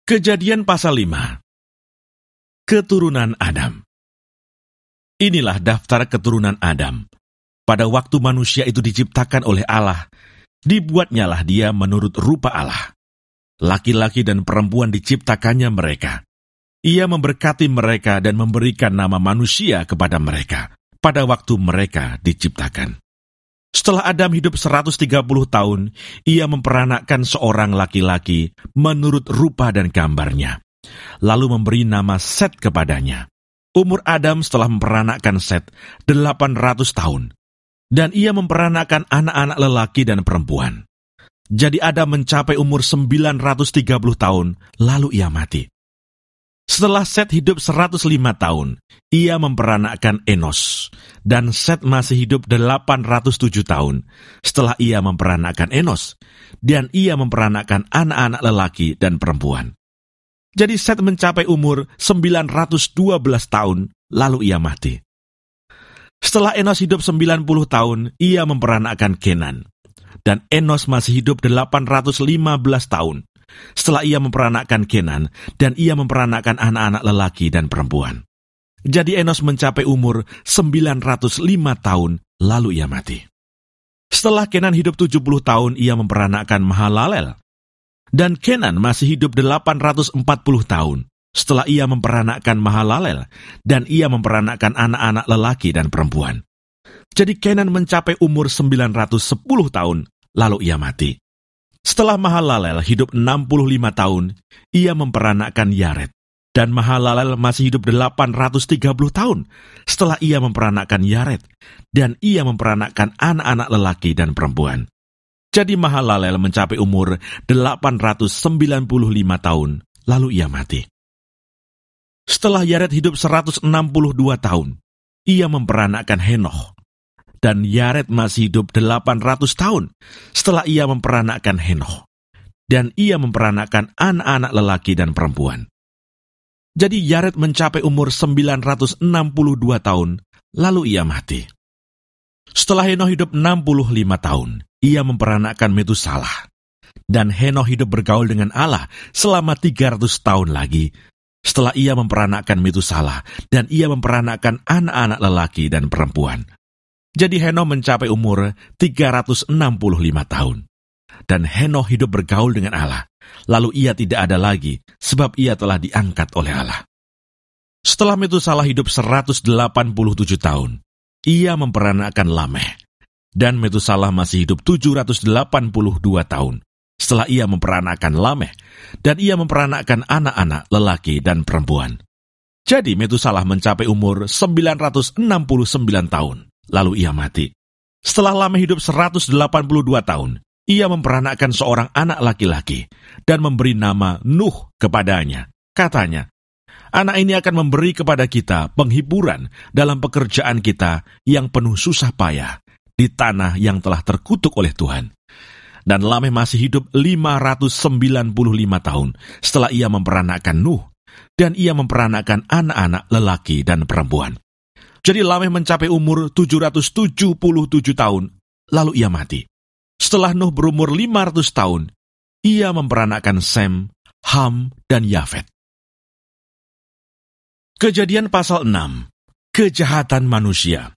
Kejadian pasal 5. Keturunan Adam. Inilah daftar keturunan Adam. Pada waktu manusia itu diciptakan oleh Allah, dibuatnyalah dia menurut rupa Allah. Laki-laki dan perempuan diciptakannya mereka. Ia memberkati mereka dan memberikan nama manusia kepada mereka pada waktu mereka diciptakan. Setelah Adam hidup 130 tahun, ia memperanakkan seorang laki-laki menurut rupa dan gambarnya, lalu memberi nama Set kepadanya. Umur Adam setelah memperanakkan Set 800 tahun, dan ia memperanakkan anak-anak lelaki dan perempuan. Jadi Adam mencapai umur 930 tahun, lalu ia mati. Setelah Set hidup 105 tahun, ia memperanakkan Enos, dan Set masih hidup 807 tahun setelah ia memperanakkan Enos, dan ia memperanakkan anak-anak lelaki dan perempuan. Jadi Set mencapai umur 912 tahun, lalu ia mati. Setelah Enos hidup 90 tahun, ia memperanakkan Kenan, dan Enos masih hidup 815 tahun setelah ia memperanakkan Kenan, dan ia memperanakkan anak-anak lelaki dan perempuan. Jadi Enos mencapai umur 905 tahun, lalu ia mati. Setelah Kenan hidup 70 tahun, ia memperanakkan Mahalalel, dan Kenan masih hidup 840 tahun setelah ia memperanakkan Mahalalel, dan ia memperanakkan anak-anak lelaki dan perempuan. Jadi Kenan mencapai umur 910 tahun, lalu ia mati. Setelah Mahalalel hidup 65 tahun, ia memperanakkan Yared, dan Mahalalel masih hidup 830 tahun setelah ia memperanakkan Yared, dan ia memperanakkan anak-anak lelaki dan perempuan. Jadi Mahalalel mencapai umur 895 tahun, lalu ia mati. Setelah Yared hidup 162 tahun, ia memperanakkan Henoch, dan Yared masih hidup 800 tahun setelah ia memperanakkan Henoch, dan ia memperanakkan anak-anak lelaki dan perempuan. Jadi Yared mencapai umur 962 tahun, lalu ia mati. Setelah Henoch hidup 65 tahun, ia memperanakkan Metusalah, dan Henoch hidup bergaul dengan Allah selama 300 tahun lagi setelah ia memperanakkan Metusalah, dan ia memperanakkan anak-anak lelaki dan perempuan. Jadi Henoch mencapai umur 365 tahun. Dan Henoch hidup bergaul dengan Allah, lalu ia tidak ada lagi, sebab ia telah diangkat oleh Allah. Setelah Metusalah hidup 187 tahun, ia memperanakkan Lameh, dan Metusalah masih hidup 782 tahun setelah ia memperanakkan Lameh, dan ia memperanakkan anak-anak lelaki dan perempuan. Jadi Metusalah mencapai umur 969 tahun, lalu ia mati. Setelah Lameh hidup 182 tahun, ia memperanakkan seorang anak laki-laki dan memberi nama Nuh kepadanya. Katanya, anak ini akan memberi kepada kita penghiburan dalam pekerjaan kita yang penuh susah payah di tanah yang telah terkutuk oleh Tuhan. Dan Lameh masih hidup 595 tahun setelah ia memperanakkan Nuh, dan ia memperanakkan anak-anak lelaki dan perempuan. Jadi Lameh mencapai umur 777 tahun, lalu ia mati. Setelah Nuh berumur 500 tahun, ia memperanakkan Sem, Ham, dan Yafet. Kejadian pasal 6. Kejahatan manusia.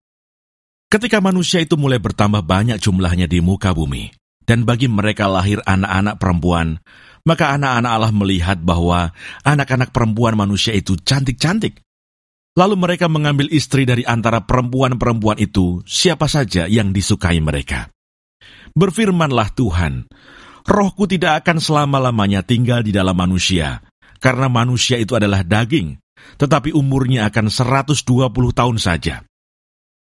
Ketika manusia itu mulai bertambah banyak jumlahnya di muka bumi, dan bagi mereka lahir anak-anak perempuan, maka anak-anak Allah melihat bahwa anak-anak perempuan manusia itu cantik-cantik. Lalu mereka mengambil istri dari antara perempuan-perempuan itu, siapa saja yang disukai mereka. Berfirmanlah Tuhan, Rohku tidak akan selama-lamanya tinggal di dalam manusia, karena manusia itu adalah daging, tetapi umurnya akan 120 tahun saja.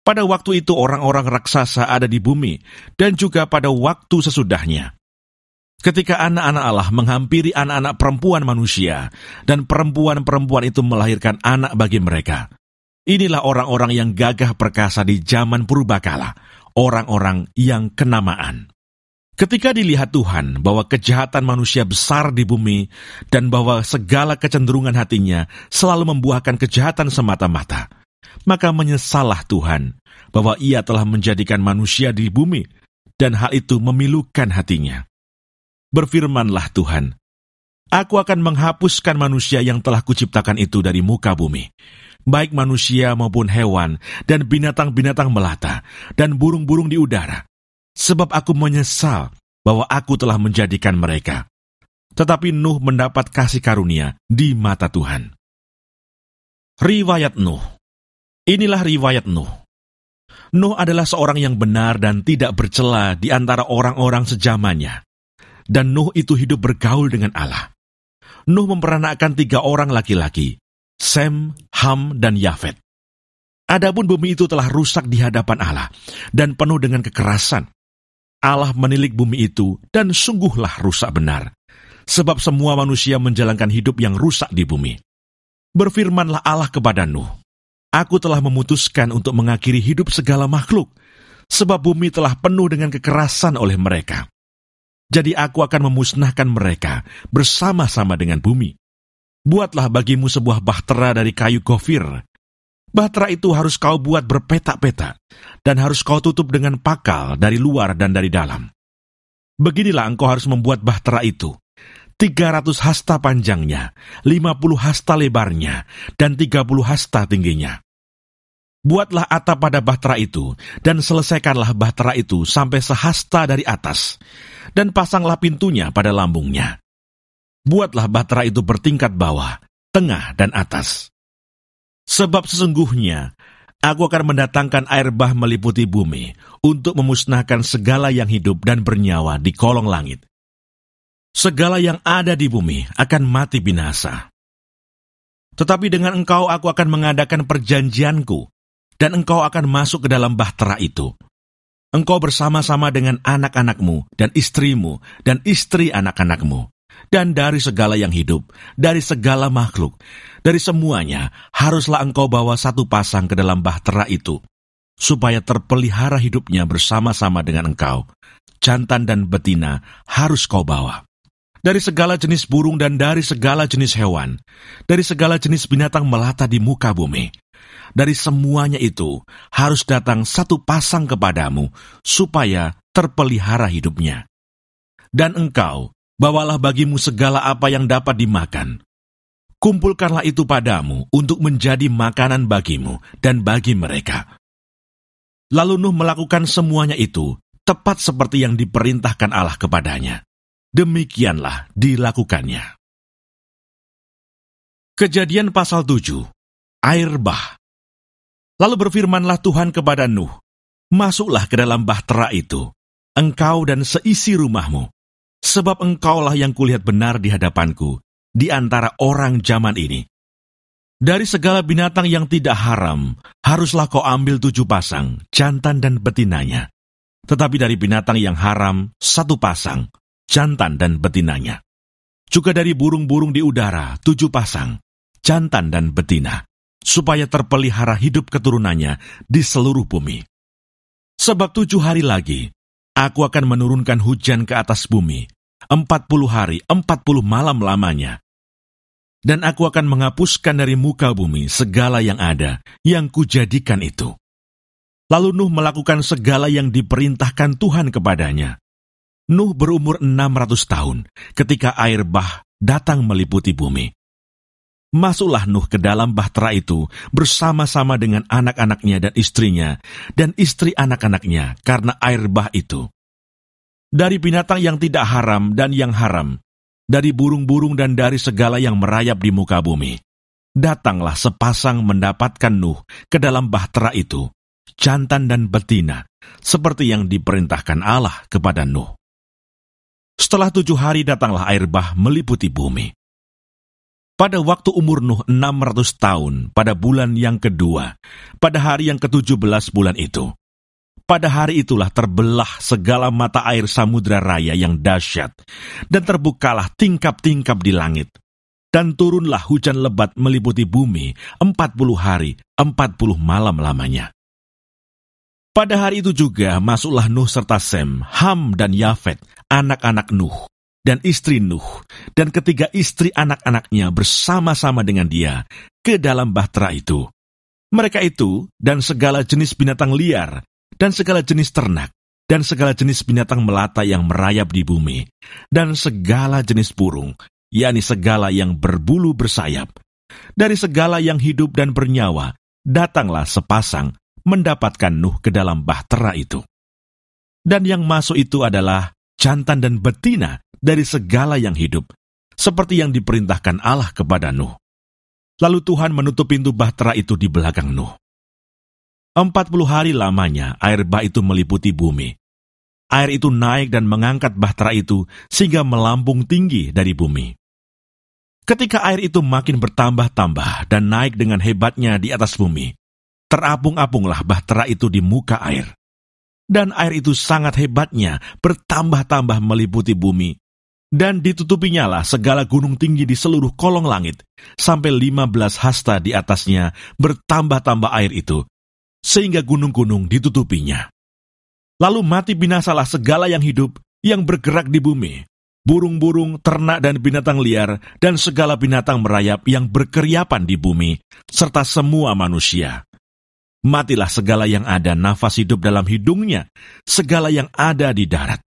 Pada waktu itu orang-orang raksasa ada di bumi, dan juga pada waktu sesudahnya. Ketika anak-anak Allah menghampiri anak-anak perempuan manusia, dan perempuan-perempuan itu melahirkan anak bagi mereka. Inilah orang-orang yang gagah perkasa di zaman purbakala, orang-orang yang kenamaan. Ketika dilihat Tuhan bahwa kejahatan manusia besar di bumi, dan bahwa segala kecenderungan hatinya selalu membuahkan kejahatan semata-mata, maka menyesallah Tuhan bahwa ia telah menjadikan manusia di bumi, dan hal itu memilukan hatinya. Berfirmanlah Tuhan, Aku akan menghapuskan manusia yang telah kuciptakan itu dari muka bumi, baik manusia maupun hewan, dan binatang-binatang melata, dan burung-burung di udara. Sebab aku menyesal bahwa aku telah menjadikan mereka. Tetapi Nuh mendapat kasih karunia di mata Tuhan. Riwayat Nuh. Inilah riwayat Nuh. Nuh adalah seorang yang benar dan tidak bercela di antara orang-orang sejamannya. Dan Nuh itu hidup bergaul dengan Allah. Nuh memperanakkan 3 orang laki-laki, Sem, Ham, dan Yafet. Adapun bumi itu telah rusak di hadapan Allah dan penuh dengan kekerasan. Allah menilik bumi itu dan sungguhlah rusak benar, sebab semua manusia menjalankan hidup yang rusak di bumi. Berfirmanlah Allah kepada Nuh, Aku telah memutuskan untuk mengakhiri hidup segala makhluk, sebab bumi telah penuh dengan kekerasan oleh mereka. Jadi aku akan memusnahkan mereka bersama-sama dengan bumi. Buatlah bagimu sebuah bahtera dari kayu gofir. Bahtera itu harus kau buat berpetak-petak, dan harus kau tutup dengan pakal dari luar dan dari dalam. Beginilah engkau harus membuat bahtera itu. 300 hasta panjangnya, 50 hasta lebarnya, dan 30 hasta tingginya. Buatlah atap pada bahtera itu, dan selesaikanlah bahtera itu sampai sehasta dari atas, dan pasanglah pintunya pada lambungnya. Buatlah bahtera itu bertingkat bawah, tengah, dan atas. Sebab sesungguhnya, aku akan mendatangkan air bah meliputi bumi, untuk memusnahkan segala yang hidup dan bernyawa di kolong langit. Segala yang ada di bumi akan mati binasa. Tetapi dengan engkau aku akan mengadakan perjanjianku, dan engkau akan masuk ke dalam bahtera itu. Engkau bersama-sama dengan anak-anakmu, dan istrimu, dan istri anak-anakmu, dan dari segala yang hidup, dari segala makhluk, dari semuanya, haruslah engkau bawa 1 pasang ke dalam bahtera itu, supaya terpelihara hidupnya bersama-sama dengan engkau. Jantan dan betina harus kau bawa. Dari segala jenis burung dan dari segala jenis hewan, dari segala jenis binatang melata di muka bumi. Dari semuanya itu harus datang 1 pasang kepadamu, supaya terpelihara hidupnya. Dan engkau, bawalah bagimu segala apa yang dapat dimakan. Kumpulkanlah itu padamu untuk menjadi makanan bagimu dan bagi mereka. Lalu Nuh melakukan semuanya itu, tepat seperti yang diperintahkan Allah kepadanya. Demikianlah dilakukannya. Kejadian pasal 7, air bah. Lalu berfirmanlah Tuhan kepada Nuh, Masuklah ke dalam bahtera itu, engkau dan seisi rumahmu, sebab engkaulah yang kulihat benar di hadapanku, di antara orang zaman ini. Dari segala binatang yang tidak haram, haruslah kau ambil 7 pasang, jantan dan betinanya. Tetapi dari binatang yang haram, 1 pasang, jantan dan betinanya. Juga dari burung-burung di udara, 7 pasang, jantan dan betina, supaya terpelihara hidup keturunannya di seluruh bumi. Sebab 7 hari lagi, aku akan menurunkan hujan ke atas bumi, 40 hari, 40 malam lamanya. Dan aku akan menghapuskan dari muka bumi segala yang ada, yang kujadikan itu. Lalu Nuh melakukan segala yang diperintahkan Tuhan kepadanya. Nuh berumur 600 tahun, ketika air bah datang meliputi bumi. Masuklah Nuh ke dalam bahtera itu bersama-sama dengan anak-anaknya dan istrinya, dan istri anak-anaknya karena air bah itu. Dari binatang yang tidak haram dan yang haram, dari burung-burung dan dari segala yang merayap di muka bumi, datanglah sepasang mendapatkan Nuh ke dalam bahtera itu, jantan dan betina, seperti yang diperintahkan Allah kepada Nuh. Setelah 7 hari datanglah air bah meliputi bumi. Pada waktu umur Nuh 600 tahun, pada bulan yang kedua, pada hari yang ke-17 bulan itu, pada hari itulah terbelah segala mata air samudra raya yang dahsyat, dan terbukalah tingkap-tingkap di langit, dan turunlah hujan lebat meliputi bumi 40 hari, 40 malam lamanya. Pada hari itu juga masuklah Nuh serta Sem, Ham dan Yafet, anak-anak Nuh, dan istri Nuh, dan ketiga istri anak-anaknya bersama-sama dengan dia ke dalam bahtera itu. Mereka itu dan segala jenis binatang liar, dan segala jenis ternak, dan segala jenis binatang melata yang merayap di bumi, dan segala jenis burung, yakni segala yang berbulu bersayap. Dari segala yang hidup dan bernyawa, datanglah sepasang mendapatkan Nuh ke dalam bahtera itu. Dan yang masuk itu adalah jantan dan betina dari segala yang hidup, seperti yang diperintahkan Allah kepada Nuh. Lalu Tuhan menutup pintu bahtera itu di belakang Nuh. 40 hari lamanya air bah itu meliputi bumi. Air itu naik dan mengangkat bahtera itu sehingga melambung tinggi dari bumi. Ketika air itu makin bertambah-tambah dan naik dengan hebatnya di atas bumi, terapung-apunglah bahtera itu di muka air. Dan air itu sangat hebatnya bertambah-tambah meliputi bumi, dan ditutupinya lah segala gunung tinggi di seluruh kolong langit, sampai 15 hasta di atasnya bertambah-tambah air itu, sehingga gunung-gunung ditutupinya. Lalu mati binasalah segala yang hidup yang bergerak di bumi, burung-burung, ternak dan binatang liar, dan segala binatang merayap yang berkeriapan di bumi, serta semua manusia. Matilah segala yang ada nafas hidup dalam hidungnya, segala yang ada di darat.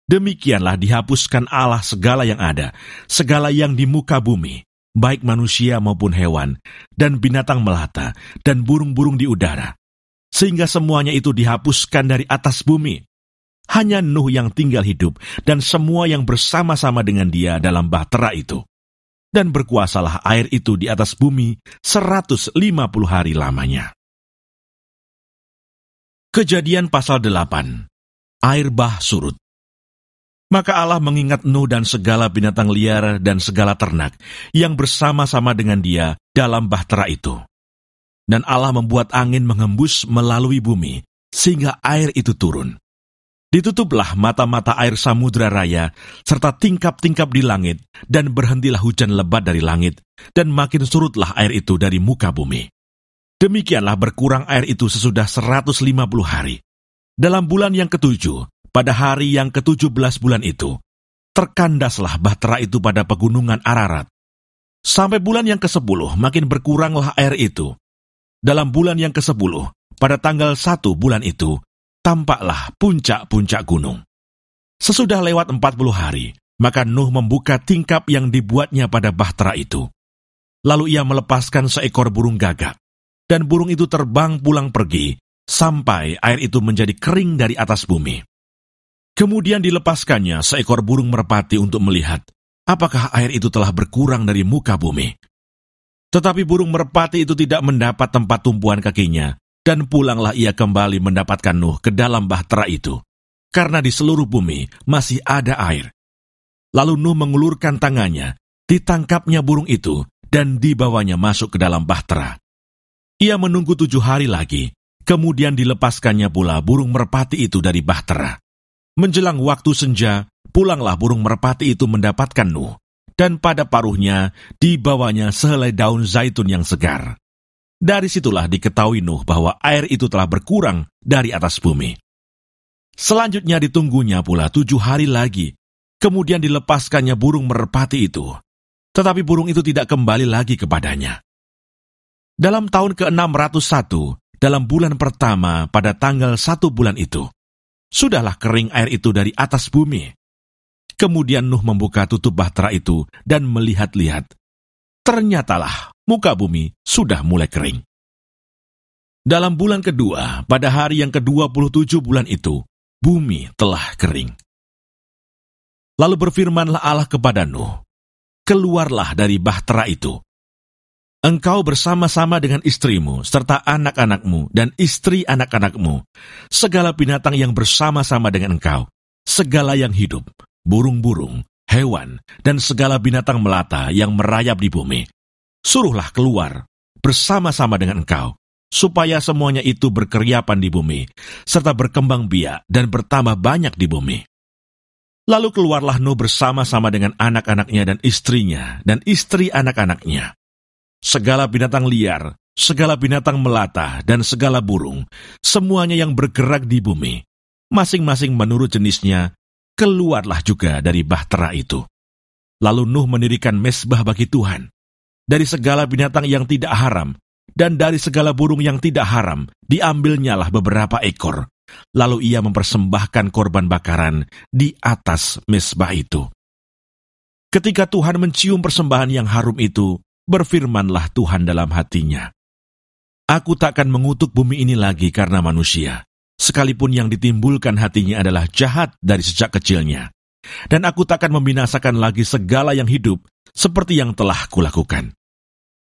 Demikianlah dihapuskan Allah segala yang ada, segala yang di muka bumi, baik manusia maupun hewan, dan binatang melata, dan burung-burung di udara. Sehingga semuanya itu dihapuskan dari atas bumi. Hanya Nuh yang tinggal hidup, dan semua yang bersama-sama dengan dia dalam bahtera itu. Dan berkuasalah air itu di atas bumi 150 hari lamanya. Kejadian pasal 8. Air bah surut. Maka Allah mengingat Nuh dan segala binatang liar dan segala ternak yang bersama-sama dengan dia dalam bahtera itu. Dan Allah membuat angin menghembus melalui bumi, sehingga air itu turun. Ditutuplah mata-mata air samudra raya, serta tingkap-tingkap di langit, dan berhentilah hujan lebat dari langit, dan makin surutlah air itu dari muka bumi. Demikianlah berkurang air itu sesudah 150 hari. Dalam bulan yang ke-7, pada hari yang ke-17 bulan itu, terkandaslah bahtera itu pada pegunungan Ararat. Sampai bulan yang ke-10, makin berkuranglah air itu. Dalam bulan yang ke-10, pada tanggal 1 bulan itu, tampaklah puncak-puncak gunung. Sesudah lewat 40 hari, maka Nuh membuka tingkap yang dibuatnya pada bahtera itu. Lalu ia melepaskan seekor burung gagak, dan burung itu terbang pulang pergi, sampai air itu menjadi kering dari atas bumi. Kemudian dilepaskannya seekor burung merpati untuk melihat, apakah air itu telah berkurang dari muka bumi. Tetapi burung merpati itu tidak mendapat tempat tumpuan kakinya, dan pulanglah ia kembali mendapatkan Nuh ke dalam bahtera itu, karena di seluruh bumi masih ada air. Lalu Nuh mengulurkan tangannya, ditangkapnya burung itu, dan dibawanya masuk ke dalam bahtera. Ia menunggu 7 hari lagi, kemudian dilepaskannya pula burung merpati itu dari bahtera. Menjelang waktu senja, pulanglah burung merpati itu mendapatkan Nuh, dan pada paruhnya dibawanya sehelai daun zaitun yang segar. Dari situlah diketahui Nuh bahwa air itu telah berkurang dari atas bumi. Selanjutnya ditunggunya pula 7 hari lagi, kemudian dilepaskannya burung merpati itu. Tetapi burung itu tidak kembali lagi kepadanya. Dalam tahun ke-601, dalam bulan pertama pada tanggal 1 bulan itu, sudahlah kering air itu dari atas bumi. Kemudian Nuh membuka tutup bahtera itu dan melihat-lihat. Ternyatalah muka bumi sudah mulai kering. Dalam bulan kedua, pada hari yang ke-27 bulan itu, bumi telah kering. Lalu berfirmanlah Allah kepada Nuh, keluarlah dari bahtera itu. Engkau bersama-sama dengan istrimu, serta anak-anakmu dan istri anak-anakmu, segala binatang yang bersama-sama dengan engkau, segala yang hidup, burung-burung, hewan, dan segala binatang melata yang merayap di bumi. Suruhlah keluar bersama-sama dengan engkau, supaya semuanya itu berkeriapan di bumi, serta berkembang biak dan bertambah banyak di bumi. Lalu keluarlah Nuh bersama-sama dengan anak-anaknya dan istrinya, dan istri anak-anaknya. Segala binatang liar, segala binatang melata, dan segala burung, semuanya yang bergerak di bumi, masing-masing menurut jenisnya, keluarlah juga dari bahtera itu. Lalu Nuh mendirikan mezbah bagi Tuhan. Dari segala binatang yang tidak haram, dan dari segala burung yang tidak haram, diambilnyalah beberapa ekor. Lalu ia mempersembahkan korban bakaran di atas mezbah itu. Ketika Tuhan mencium persembahan yang harum itu, berfirmanlah Tuhan dalam hatinya, "Aku takkan mengutuk bumi ini lagi karena manusia, sekalipun yang ditimbulkan hatinya adalah jahat dari sejak kecilnya. Dan aku takkan membinasakan lagi segala yang hidup seperti yang telah kulakukan.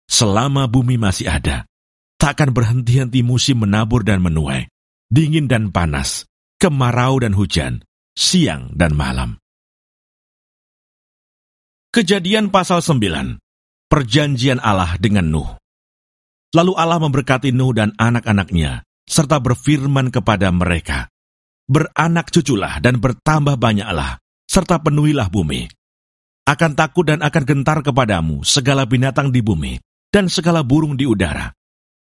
Selama bumi masih ada, takkan berhenti-henti musim menabur dan menuai, dingin dan panas, kemarau dan hujan, siang dan malam." Kejadian pasal 9. Perjanjian Allah dengan Nuh. Lalu Allah memberkati Nuh dan anak-anaknya, serta berfirman kepada mereka, "Beranak cuculah dan bertambah banyaklah, serta penuhilah bumi. Akan takut dan akan gentar kepadamu segala binatang di bumi, dan segala burung di udara,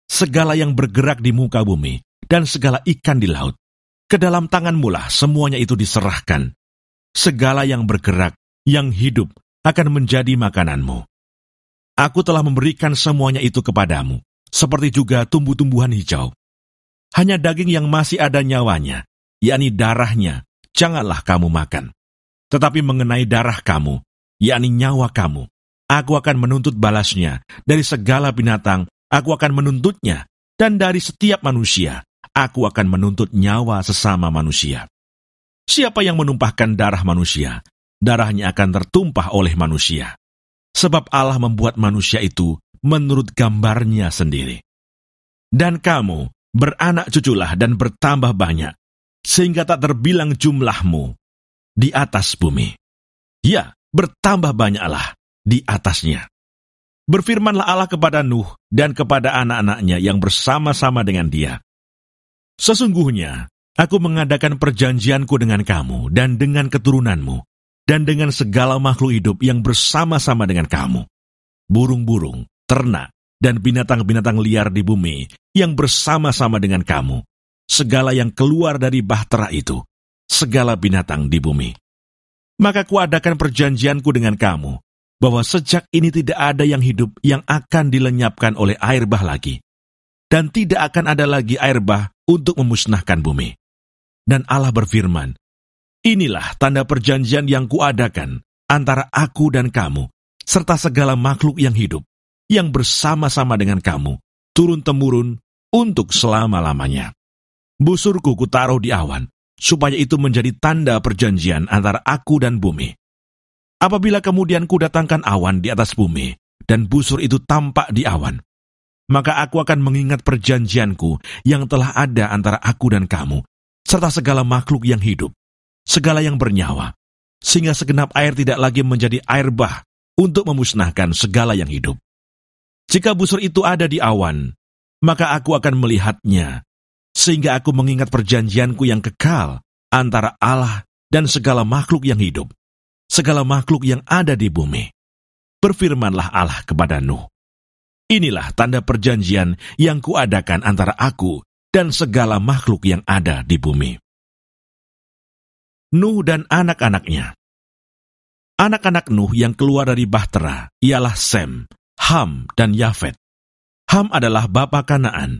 segala yang bergerak di muka bumi, dan segala ikan di laut. Ke dalam tanganmulah semuanya itu diserahkan. Segala yang bergerak, yang hidup, akan menjadi makananmu. Aku telah memberikan semuanya itu kepadamu, seperti juga tumbuh-tumbuhan hijau. Hanya daging yang masih ada nyawanya, yakni darahnya, janganlah kamu makan. Tetapi mengenai darah kamu, yakni nyawa kamu, aku akan menuntut balasnya. Dari segala binatang, aku akan menuntutnya. Dan dari setiap manusia, aku akan menuntut nyawa sesama manusia. Siapa yang menumpahkan darah manusia, darahnya akan tertumpah oleh manusia. Sebab Allah membuat manusia itu menurut gambarnya sendiri. Dan kamu beranak cuculah dan bertambah banyak, sehingga tak terbilang jumlahmu di atas bumi. Ya, bertambah banyaklah di atasnya. Berfirmanlah Allah kepada Nuh dan kepada anak-anaknya yang bersama-sama dengan dia. Sesungguhnya, aku mengadakan perjanjianku dengan kamu dan dengan keturunanmu, dan dengan segala makhluk hidup yang bersama-sama dengan kamu. Burung-burung, ternak, dan binatang-binatang liar di bumi yang bersama-sama dengan kamu. Segala yang keluar dari bahtera itu, segala binatang di bumi. Maka kuadakan perjanjianku dengan kamu, bahwa sejak ini tidak ada yang hidup yang akan dilenyapkan oleh air bah lagi, dan tidak akan ada lagi air bah untuk memusnahkan bumi. Dan Allah berfirman, "Inilah tanda perjanjian yang kuadakan antara aku dan kamu, serta segala makhluk yang hidup, yang bersama-sama dengan kamu, turun-temurun untuk selama-lamanya. Busurku kutaruh di awan, supaya itu menjadi tanda perjanjian antara aku dan bumi. Apabila kemudian kudatangkan awan di atas bumi, dan busur itu tampak di awan, maka aku akan mengingat perjanjianku yang telah ada antara aku dan kamu, serta segala makhluk yang hidup, segala yang bernyawa, sehingga segenap air tidak lagi menjadi air bah untuk memusnahkan segala yang hidup. Jika busur itu ada di awan, maka aku akan melihatnya, sehingga aku mengingat perjanjianku yang kekal antara Allah dan segala makhluk yang hidup, segala makhluk yang ada di bumi." Berfirmanlah Allah kepada Nuh, "Inilah tanda perjanjian yang kuadakan antara aku dan segala makhluk yang ada di bumi." Nuh dan anak-anaknya. Anak-anak Nuh yang keluar dari bahtera ialah Sem, Ham, dan Yafet. Ham adalah bapa Kanaan.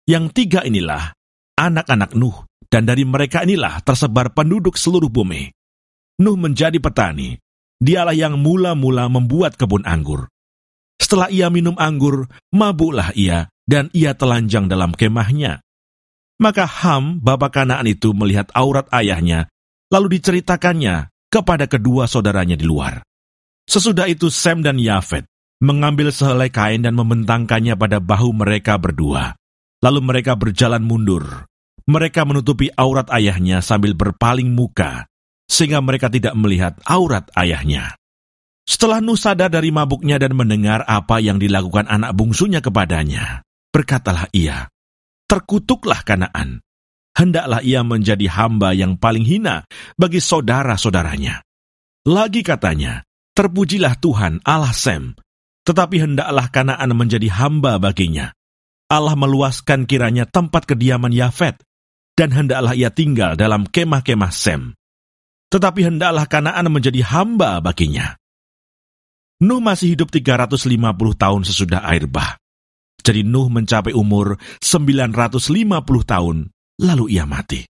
Yang tiga inilah anak-anak Nuh, dan dari mereka inilah tersebar penduduk seluruh bumi. Nuh menjadi petani. Dialah yang mula-mula membuat kebun anggur. Setelah ia minum anggur, mabuklah ia, dan ia telanjang dalam kemahnya. Maka Ham, bapa Kanaan itu melihat aurat ayahnya, lalu diceritakannya kepada kedua saudaranya di luar. Sesudah itu Sem dan Yafet mengambil sehelai kain dan membentangkannya pada bahu mereka berdua. Lalu mereka berjalan mundur. Mereka menutupi aurat ayahnya sambil berpaling muka, sehingga mereka tidak melihat aurat ayahnya. Setelah Nuh sadar dari mabuknya dan mendengar apa yang dilakukan anak bungsunya kepadanya, berkatalah ia, "Terkutuklah Kanaan. Hendaklah ia menjadi hamba yang paling hina bagi saudara-saudaranya." Lagi katanya, "Terpujilah Tuhan Allah Sem, tetapi hendaklah Kanaan menjadi hamba baginya. Allah meluaskan kiranya tempat kediaman Yafet, dan hendaklah ia tinggal dalam kemah-kemah Sem. Tetapi hendaklah Kanaan menjadi hamba baginya." Nuh masih hidup 350 tahun sesudah air bah. Jadi Nuh mencapai umur 950 tahun, lalu ia mati.